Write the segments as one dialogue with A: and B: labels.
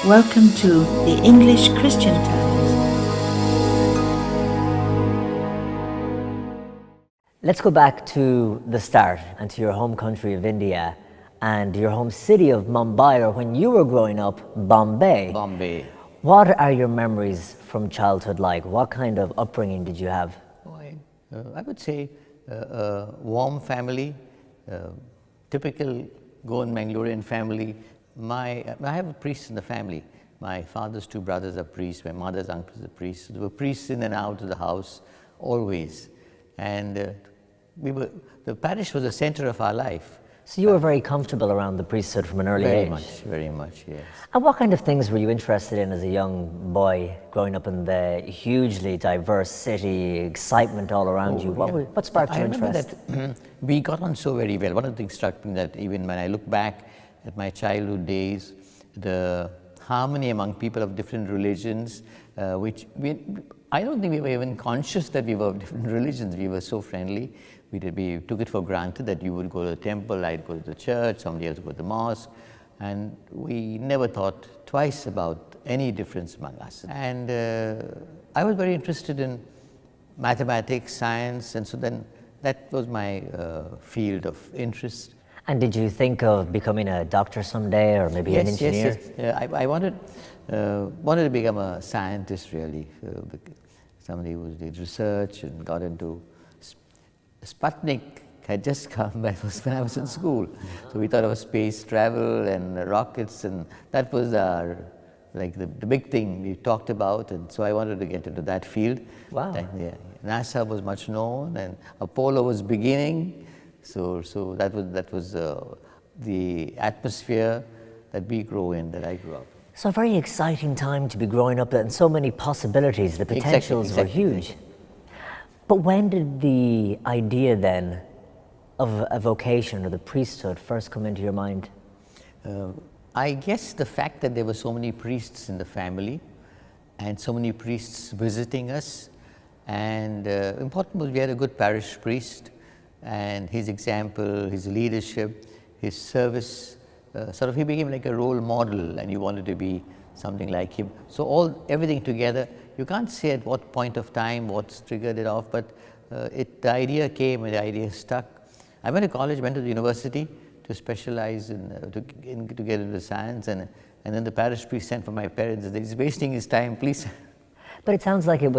A: Welcome to the English Christian Times.
B: Let's go back to the start and to your home country of India and your home city of Mumbai, or when you were growing up, Bombay.
C: Bombay.
B: What are your memories from childhood like? What kind of upbringing did you have?
C: Oh, I would say a warm family, typical Goan Mangalorean family. I have a priest in the family. My father's two brothers are priests, my mother's uncles are priests. There were priests in and out of the house, always. And the parish was the center of our life.
B: So you were very comfortable around the priesthood from an early age?
C: Very much, yes.
B: And what kind of things were you interested in as a young boy growing up in the hugely diverse city, excitement all around you? What sparked your interest?
C: I remember that we got on so very well. One of the things struck me that even when I look back at my childhood days, the harmony among people of different religions, I don't think we were even conscious that we were of different religions. We were so friendly. We took it for granted that you would go to the temple, I'd go to the church, somebody else would go to the mosque, and we never thought twice about any difference among us. And I was very interested in mathematics, science, and so then that was my field of interest.
B: And did you think of becoming a doctor someday, or maybe an engineer?
C: Yes. I wanted to become a scientist, really. Somebody who did research and got into Sputnik had just come. That was when I was in school. So we thought of space travel and rockets, and that was our the big thing we talked about. And so I wanted to get into that field.
B: Wow.
C: NASA was much known, and Apollo was beginning. So that was the atmosphere that we grew in, that I grew up.
B: So a very exciting time to be growing up, and so many possibilities. The potentials were huge. But when did the idea then of a vocation or the priesthood first come into your mind?
C: I guess the fact that there were so many priests in the family and so many priests visiting us, and important was we had a good parish priest, and his example, his leadership, his service, he became like a role model, and you wanted to be something like him. So everything together, you can't say at what point of time what's triggered it off, but the idea came and the idea stuck. I went to college, went to the university to specialize to get into science, and then the parish priest sent for my parents and said, he's wasting his time, please.
B: But it sounds like you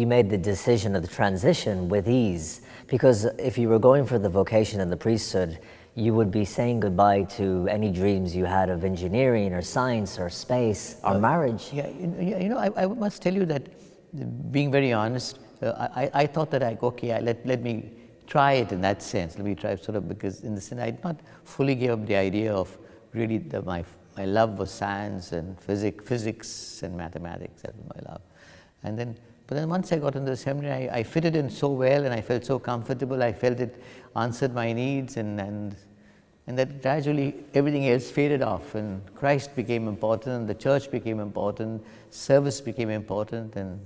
B: made the decision of the transition with ease, because if you were going for the vocation and the priesthood, you would be saying goodbye to any dreams you had of engineering or science or space or marriage.
C: I must tell you that, being very honest, I thought that let me try it in that sense. Let me try because in the sense I did not fully give up the idea of really my love was science and physics and mathematics. That was my love. But then once I got into the seminary, I fitted in so well, and I felt so comfortable. I felt it answered my needs, and that gradually everything else faded off, and Christ became important, the church became important, service became important. And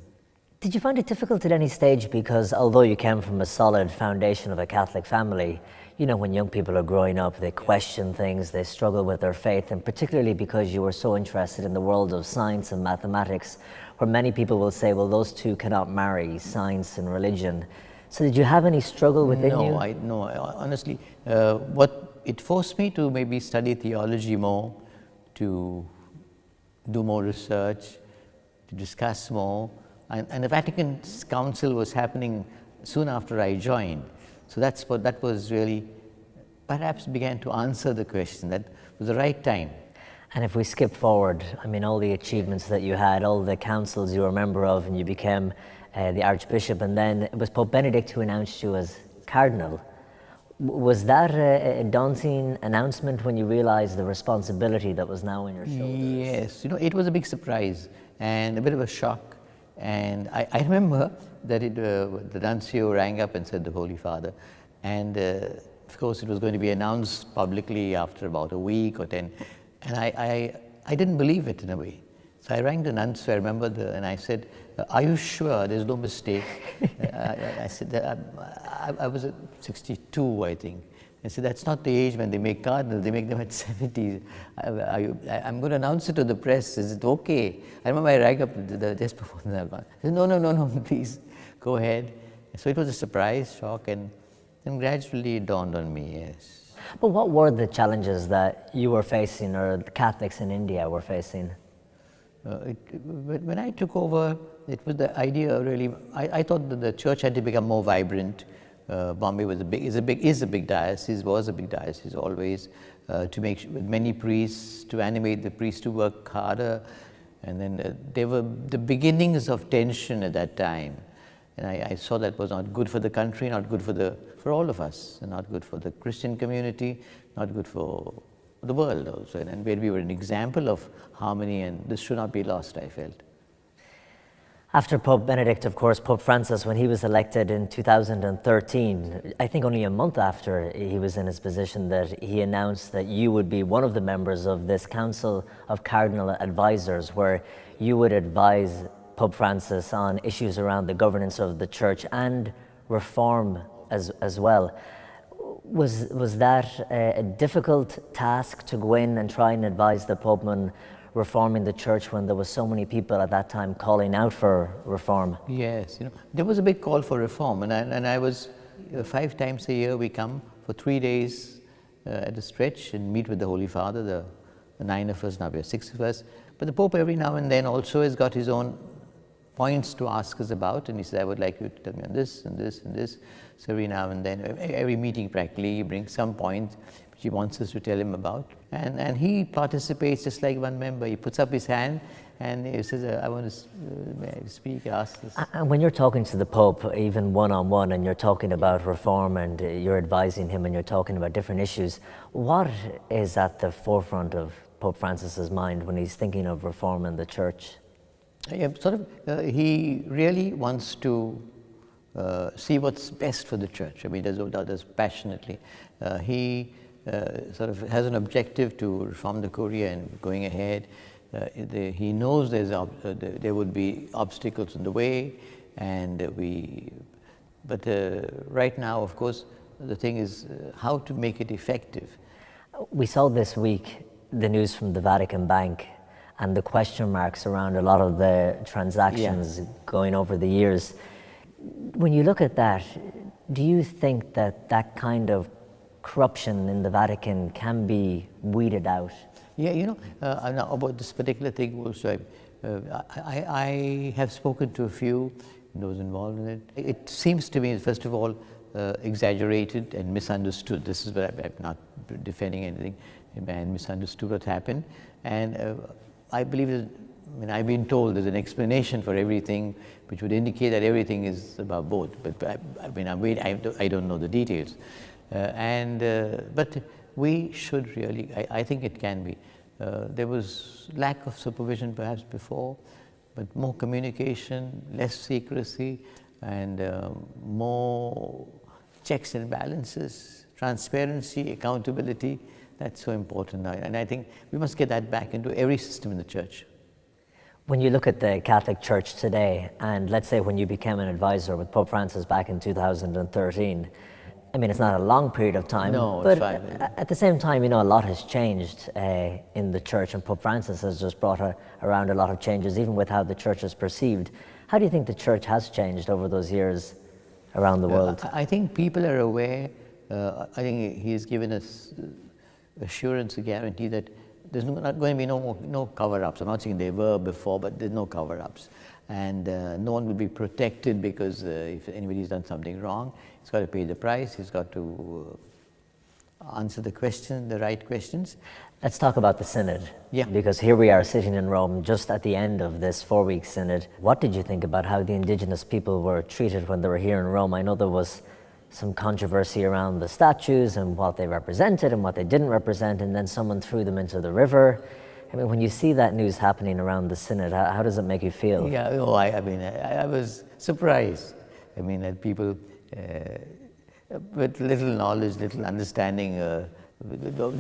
B: did you find it difficult at any stage? Because although you came from a solid foundation of a Catholic family, when young people are growing up, they question things, they struggle with their faith, and particularly because you were so interested in the world of science and mathematics, where many people will say, well, those two cannot marry, science and religion. So did you have any struggle within you?
C: No, honestly, it forced me to maybe study theology more, to do more research, to discuss more. And the Vatican Council was happening soon after I joined. So that was really, perhaps began to answer the question. That was the right time.
B: And if we skip forward, all the achievements that you had, all the councils you were a member of, and you became the Archbishop, and then it was Pope Benedict who announced you as Cardinal. Was that a daunting announcement when you realized the responsibility that was now on your shoulders?
C: Yes, it was a big surprise and a bit of a shock. And I remember that the nuncio rang up and said, the Holy Father, and of course it was going to be announced publicly after about a week or 10, and I didn't believe it in a way. So I rang the nuncio, I remember, and I said, are you sure there's no mistake? I said, I was at 62, I think, I said, that's not the age when they make cardinals, they make them at 70. I'm going to announce it to the press. Is it okay? I remember I rang up just before that. I said, no, please, go ahead. So it was a surprise, shock, and gradually it dawned on me, yes.
B: But what were the challenges that you were facing, or the Catholics in India were facing?
C: When I took over, it was the idea really, I thought that the church had to become more vibrant. Bombay was is a big diocese, was a big diocese always, to make sure, with many priests, to animate the priests to work harder. And then there were the beginnings of tension at that time. And I saw that was not good for the country, not good for all of us, and not good for the Christian community, not good for the world also. And where we were an example of harmony, and this should not be lost, I felt.
B: After Pope Benedict, of course, Pope Francis, when he was elected in 2013, I think only a month after he was in his position, that he announced that you would be one of the members of this Council of Cardinal Advisors, where you would advise Pope Francis on issues around the governance of the Church and reform as well. Was that a difficult task to go in and try and advise the Pope on reforming the Church when there was so many people at that time calling out for reform?
C: Yes, there was a big call for reform, and I was 5 times a year we come for 3 days at a stretch and meet with the Holy Father, the 9 of us, now we are 6 of us. But the Pope every now and then also has got his own points to ask us about, and he said, I would like you to tell me on this and this and this. So every now and then, every meeting practically, he brings some point which he wants us to tell him about. And he participates just like one member. He puts up his hand and he says, I want to speak, ask this.
B: And when you're talking to the Pope, even one-on-one, and you're talking about reform and you're advising him and you're talking about different issues, what is at the forefront of Pope Francis's mind when he's thinking of reform in the Church?
C: Yeah, he really wants to see what's best for the Church. I mean, does passionately. He has an objective to reform the Curia and going ahead. He knows there would be obstacles in the way, but right now, of course, the thing is how to make it effective.
B: We saw this week the news from the Vatican Bank and the question marks around a lot of the transactions going over the years. When you look at that, do you think that kind of corruption in the Vatican can be weeded out?
C: Yeah, now about this particular thing also, I have spoken to a few, those involved in it. It seems to me, first of all, exaggerated and misunderstood. This is what I'm not defending anything, and misunderstood what happened. And I believe that, I've been told there's an explanation for everything which would indicate that everything is about both. But I don't know the details. But we should really, I think it can be. There was lack of supervision perhaps before, but more communication, less secrecy, and more checks and balances, transparency, accountability. That's so important now. And I think we must get that back into every system in the Church.
B: When you look at the Catholic Church today, and let's say when you became an advisor with Pope Francis back in 2013, it's not a long period of time, but at the same time, a lot has changed in the Church, and Pope Francis has just brought around a lot of changes, even with how the Church is perceived. How do you think the Church has changed over those years around the world?
C: I think people are aware. I think he's given us assurance, a guarantee that there's not going to be no cover-ups. I'm not saying there were before, but there's no cover-ups. And no one will be protected because if anybody's done something wrong, he's got to pay the price, he's got to answer the right questions.
B: Let's talk about the Synod.
C: Yeah.
B: Because here we are sitting in Rome just at the end of this 4-week Synod. What did you think about how the indigenous people were treated when they were here in Rome? I know there was some controversy around the statues and what they represented and what they didn't represent, and then someone threw them into the river. When you see that news happening around the Synod, how does it make you feel?
C: Yeah, I was surprised. That people with little knowledge, little understanding,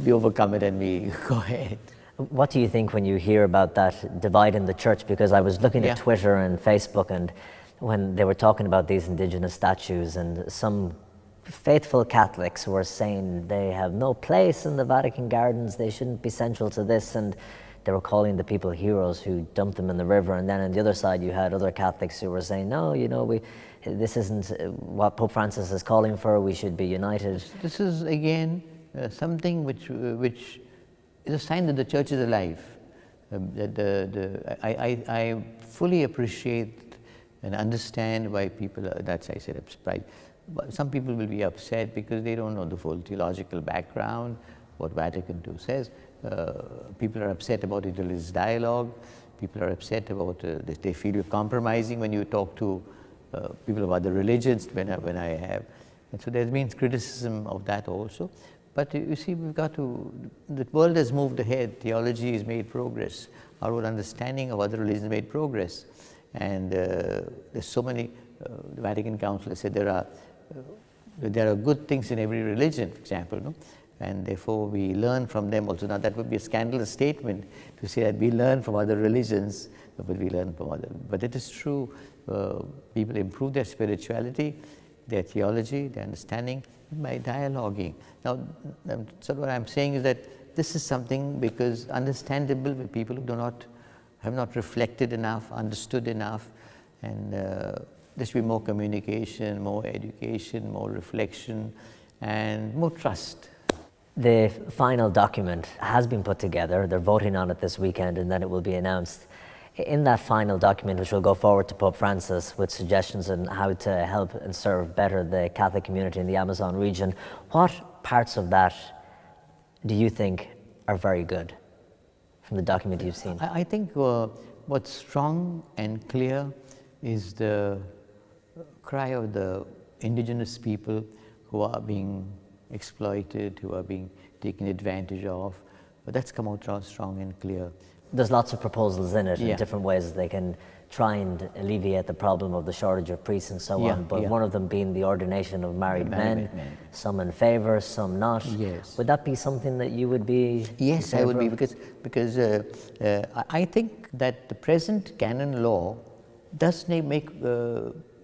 C: we overcome it and we go ahead.
B: What do you think when you hear about that divide in the Church? Because I was looking at Twitter and Facebook, and when they were talking about these indigenous statues, and some faithful Catholics were saying they have no place in the Vatican gardens, they shouldn't be central to this, and they were calling the people heroes who dumped them in the river. And then on the other side you had other Catholics who were saying, no, this isn't what Pope Francis is calling for, we should be united.
C: This is again something which is a sign that the Church is alive. I fully appreciate and understand why people are, that's I said, surprised. Some people will be upset because they don't know the full theological background, what Vatican II says. People are upset about religious dialogue. People are upset about, they feel you're compromising when you talk to people of other religions, when I have. And so there's been criticism of that also. But you see, we've got to, the world has moved ahead, theology has made progress, our own understanding of other religions made progress. And there's so many, the Vatican Council has said there are good things in every religion, for example, no? And therefore we learn from them also. Now that would be a scandalous statement to say that we learn from other religions, but we learn from other. But it is true, people improve their spirituality, their theology, their understanding by dialoguing. Now, so what I'm saying is that this is something because understandable with people who have not reflected enough, understood enough, and there should be more communication, more education, more reflection, and more trust.
B: The final document has been put together. They're voting on it this weekend, and then it will be announced. In that final document, which will go forward to Pope Francis with suggestions on how to help and serve better the Catholic community in the Amazon region, what parts of that do you think are very good from the document you've seen?
C: I think what's strong and clear is the cry of the indigenous people who are being exploited, who are being taken advantage of. But that's come out strong and clear.
B: There's lots of proposals in it,
C: Yeah.
B: in different ways they can try and alleviate the problem of the shortage of priests and so on, but one of them being the ordination of married men, some in favour, some not.
C: Yes.
B: Would that be something that you would be
C: Yes,
B: in
C: I would be,
B: favour
C: because I think that the present canon law does make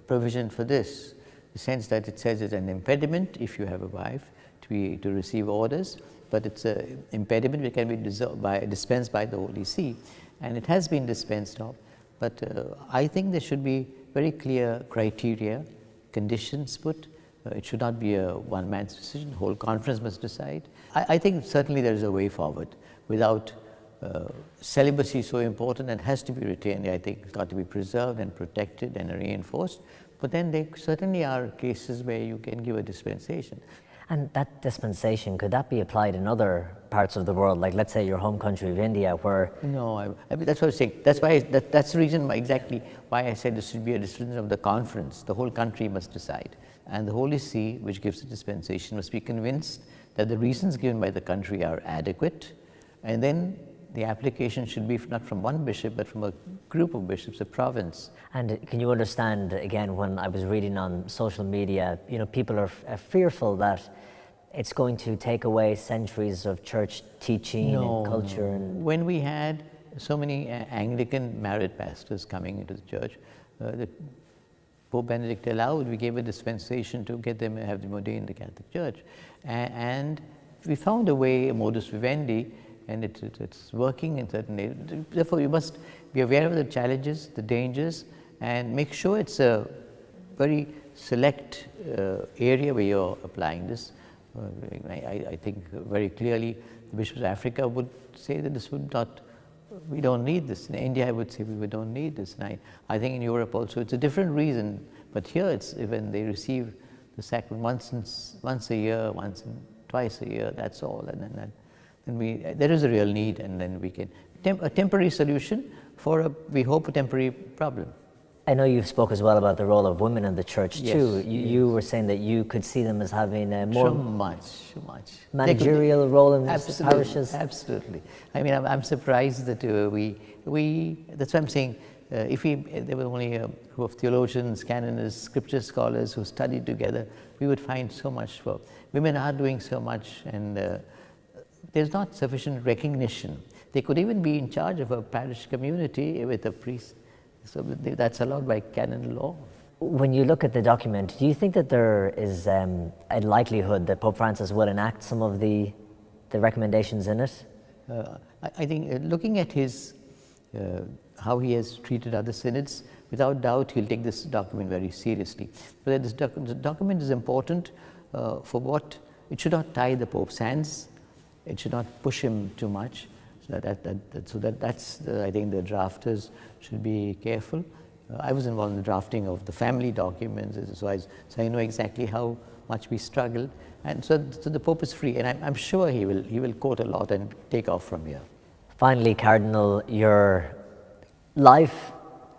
C: provision for this, in the sense that it says it's an impediment if you have a wife to receive orders, but it's an impediment which can be dispensed by the Holy See, and it has been dispensed of. But I think there should be very clear criteria, conditions put. It should not be a one man's decision, the whole conference must decide. I think certainly there is a way forward. Without celibacy so important and has to be retained, I think it's got to be preserved and protected and reinforced. But then there certainly are cases where you can give a dispensation.
B: And that dispensation, could that be applied in other parts of the world, like let's say your home country of India, where...
C: No, I mean, that's what I was saying. That's why that's the reason exactly why I said this should be a decision of the conference. The whole country must decide. And the Holy See, which gives the dispensation, must be convinced that the reasons given by the country are adequate, and then the application should be not from one bishop, but from a group of bishops, a province.
B: And can you understand, again, when I was reading on social media, people are fearful that it's going to take away centuries of church teaching and culture. And
C: when we had so many Anglican married pastors coming into the church, the Pope Benedict allowed, we gave a dispensation to get them, have them ordained in the Catholic Church. And we found a way, a modus vivendi, and it's working in certain areas. Therefore, you must be aware of the challenges, the dangers, and make sure it's a very select area where you're applying this. I think very clearly the bishops of Africa would say that this would not, we don't need this. In India, I would say we don't need this. And I think in Europe also, it's a different reason. But here, it's when they receive the sacrament once a year, twice a year, that's all. And then there is a real need, and then we can, a temporary solution for we hope, a temporary problem.
B: I know you spoke as well about the role of women in the church too. You were saying that you could see them as having a more
C: so much
B: managerial role in the parishes.
C: Absolutely. I mean, I'm surprised that we. That's why I'm saying, if there were only a group of theologians, canonists, scripture scholars who studied together, we would find so much for. Women are doing so much, and there's not sufficient recognition. They could even be in charge of a parish community with a priest. So that's allowed by canon law.
B: when you look at the document, do you think that there is a likelihood that Pope Francis will enact some of the recommendations in it?
C: I think looking at his how he has treated other synods, without doubt he'll take this document very seriously. But this document is important for what it should not tie the Pope's hands. It should not push him too much. So that's I think the drafters should be careful. I was involved in the drafting of the family documents, so I know exactly how much we struggled, and so the Pope is free, and I'm sure he will quote a lot and take off from here.
B: Finally, Cardinal, your life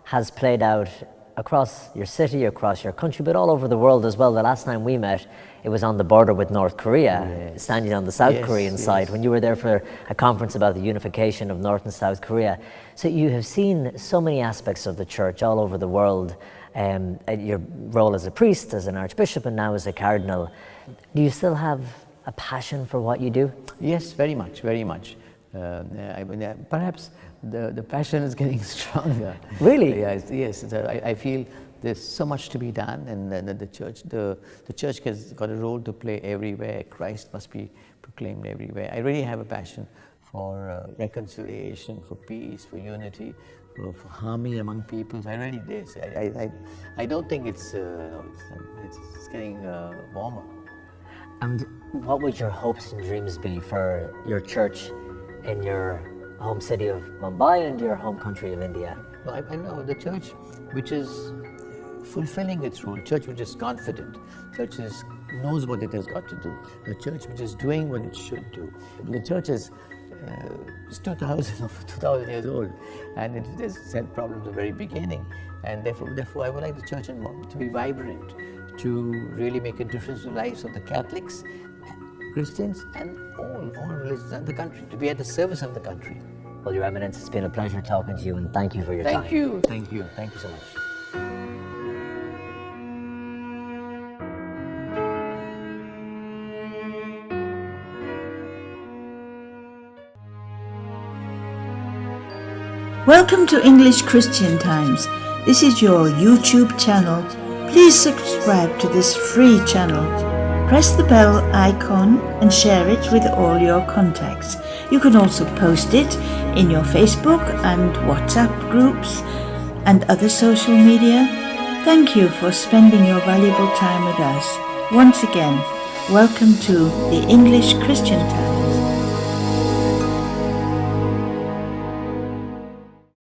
B: has played out across your city, across your country, but all over the world as well. The last time we met, it was on the border with North Korea,
C: yes.
B: Standing on the South
C: Yes,
B: Korean
C: yes.
B: side, when you were there for a conference about the unification of North and South Korea. So you have seen so many aspects of the church all over the world, your role as a priest, as an archbishop, and now as a cardinal. Do you still have a passion for what you do?
C: Yes, very much, very much. Perhaps the passion is getting stronger.
B: Really?
C: Yes. I feel there's so much to be done, and the church has got a role to play everywhere. Christ must be proclaimed everywhere. I really have a passion for reconciliation, for peace, for unity, for harmony among peoples. I really do. I don't think it's getting warmer.
B: And what would your hopes and dreams be for your church in your home city of Mumbai and your home country of India?
C: Well, I know the church which is fulfilling its role, church which is confident, church knows what it has got to do, the church which is doing what it should do. The church is 2,000 years old, and it has had problems at the very beginning, and therefore I would like the church to be vibrant, to really make a difference in the lives of the Catholics, Christians, and all religions in the country, to be at the service of the country.
B: Well, Your Eminence, it's been a pleasure talking to you, and thank you for your time.
C: Thank you so much.
A: Welcome to English Christian Times. This is your YouTube channel. Please subscribe to this free channel. Press the bell icon and share it with all your contacts. You can also post it in your Facebook and WhatsApp groups and other social media. Thank you for spending your valuable time with us. Once again, welcome to the English Christian Times.